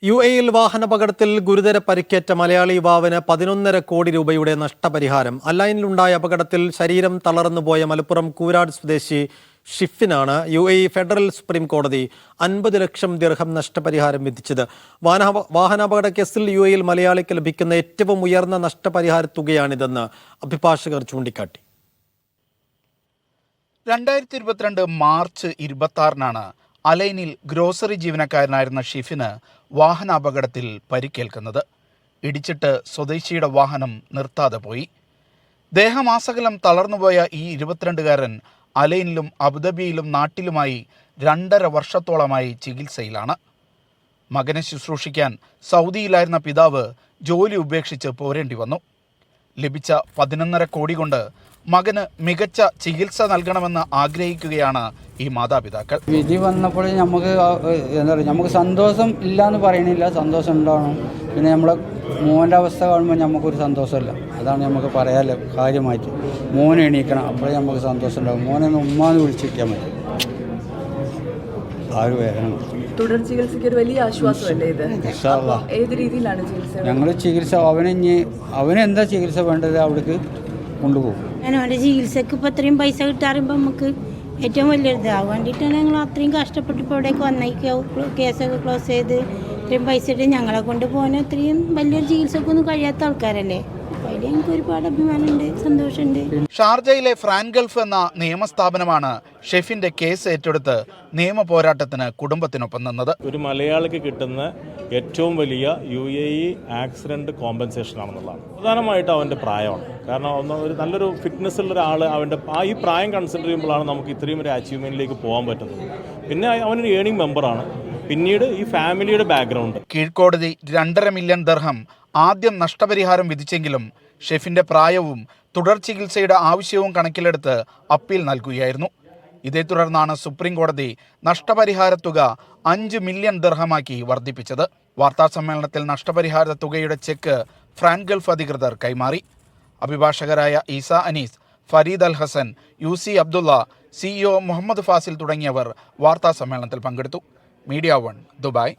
യുഎഇയിൽ വാഹനാപകടത്തിൽ ഗുരുതര പരിക്കേറ്റ മലയാളി യുവാവിന് 11.5 കോടി രൂപയുടെ നഷ്ടപരിഹാരം. അലൈനിലുണ്ടായ അപകടത്തിൽ ശരീരം തളർന്നുപോയ മലപ്പുറം കൂരാട് സ്വദേശി ഷിഫിനാണ് യുഎഇ ഫെഡറൽ സുപ്രീം കോടതി 50 ലക്ഷം ദിർഹം നഷ്ടപരിഹാരം വിധിച്ചത്. വാഹനാപകട കേസിൽ യുഎഇയിൽ മലയാളിക്ക് ലഭിക്കുന്ന ഏറ്റവും ഉയർന്ന നഷ്ടപരിഹാര തുകയാണിതെന്ന് അഭിഭാഷകർ ചൂണ്ടിക്കാട്ടി. 2022 മാർച്ച് 26-നാണ് അലൈനിൽ ഗ്രോസറി ജീവനക്കാരനായിരുന്ന ഷിഫിന് വാഹനാപകടത്തിൽ പരിക്കേൽക്കുന്നത്. ഇടിച്ചിട്ട് സ്വദേശിയുടെ വാഹനം നിർത്താതെ പോയി. ദേഹമാസകലം തളർന്നുപോയ ഈ 22-കാരൻ അലൈനിലും അബുദാബിയിലും നാട്ടിലുമായി 2.5 വർഷത്തോളമായി ചികിത്സയിലാണ്. മകനെ ശുശ്രൂഷിക്കാൻ സൗദിയിലായിരുന്ന പിതാവ് ജോലി ഉപേക്ഷിച്ച് പോരേണ്ടി വന്നു. ലഭിച്ച 11.5 കോടി കൊണ്ട് മകന് മികച്ച ചികിത്സ നൽകണമെന്ന് ആഗ്രഹിക്കുകയാണ് ഈ മാതാപിതാക്കൾ. വിധി വന്നപ്പോൾ നമുക്ക് എന്താ പറയുക, നമുക്ക് സന്തോഷം ഇല്ല എന്ന് പറയണില്ല, സന്തോഷം ഉണ്ടാവണം. പിന്നെ നമ്മളെ മോൻ്റെ അവസ്ഥ കാണുമ്പോൾ നമുക്കൊരു സന്തോഷമല്ല, അതാണ് നമുക്ക് പറയാല്ല കാര്യമായിട്ട്. മോനെ എണീക്കണം, അപ്പോഴേ നമുക്ക് സന്തോഷം ഉണ്ടാവും. മോനൊന്ന് ഉമ്മാന്ന് വിളിച്ചിരിക്കാൻ മതി. ആര് വേണം തുടർ ചികിത്സയ്ക്ക് ഒരു വലിയ ആശ്വാസമല്ലേ ഇത്? ഏത് രീതിയിലാണ് ചികിത്സ? ഞങ്ങൾ ചികിത്സ അവനെന്താ ചികിത്സ വേണ്ടത് അവിടേക്ക് കൊണ്ടുപോകും. അവൻ്റെ ചികിത്സക്ക് ഇപ്പോൾ അത്രയും പൈസ കിട്ടാറുമ്പോൾ നമുക്ക് ഏറ്റവും വലിയൊരിത് അത് വേണ്ടിയിട്ടാണ് ഞങ്ങൾ അത്രയും കഷ്ടപ്പെട്ട് ഇപ്പോൾ ഇവിടേക്ക് വന്നേക്കാവും. കേസൊക്കെ ക്ലോസ് ചെയ്ത് ഇത്രയും പൈസ ഇട്ട് ഞങ്ങളെ കൊണ്ട് പോകാൻ അത്രയും വലിയൊരു ചികിത്സക്കൊന്നും കഴിയാത്ത ആൾക്കാരല്ലേ. അതിൽ എനിക്ക് ഒരുപാട് അഭിമാനമുണ്ട്, സന്തോഷമുണ്ട്. ഷാർജയിലെ ഫ്രാൻഗൾഫ് എന്ന നിയമസ്ഥാപനമാണ് ഷെഫിന്റെ കേസ് ഏറ്റെടുത്ത് നിയമ പോരാട്ടത്തിന് കുടുംബത്തിനൊപ്പം നിന്നത്. ഒരു മലയാളിക്ക് കിട്ടുന്ന ഏറ്റവും വലിയ യുഎഇ ആക്സിഡന്റ് കോമ്പൻസേഷൻ ആണെന്നുള്ളതാണ്. പ്രധാനമായിട്ട് അവൻ്റെ പ്രായമാണ്. കാരണം ഒരു നല്ലൊരു ഫിറ്റ്നസ് ഉള്ള ഒരാൾ അവൻ്റെ ഈ പ്രായം കൺസിഡർ ചെയ്യുമ്പോഴാണ് നമുക്ക് ഇത്രയും ഒരു അച്ചീവ്മെന്റിലേക്ക് പോകാൻ പറ്റുന്നത്. പിന്നെ അവനൊരു ഏണിംഗ് മെമ്പറാണ്. പിന്നീട് ഈ ഫാമിലിയുടെ ബാക്ക്ഗ്രൗണ്ട്. കീഴ്ക്കോടതി 2.5 മില്യൺ ദിർഹം ആദ്യം നഷ്ടപരിഹാരം വിധിച്ചെങ്കിലും ഷെഫിന്റെ പ്രായവും തുടർ ചികിത്സയുടെ ആവശ്യവും കണക്കിലെടുത്ത് അപ്പീൽ നൽകുകയായിരുന്നു. ഇതേ തുടർന്നാണ് സുപ്രീം കോടതി നഷ്ടപരിഹാര തുക 5 മില്യൺ ദിർഹമാക്കി വർദ്ധിപ്പിച്ചത്. വാർത്താസമ്മേളനത്തിൽ നഷ്ടപരിഹാര തുകയുടെ ചെക്ക് ഫ്രാൻഗൾഫ് അധികൃതർ കൈമാറി. അഭിഭാഷകരായ ഈസ അനീസ്, ഫരീദ് അൽ ഹസൻ, യുസി അബ്ദുള്ള, സിഇഒ മുഹമ്മദ് ഫാസിൽ തുടങ്ങിയവർ വാർത്താസമ്മേളനത്തിൽ പങ്കെടുത്തു. Media 1 Dubai.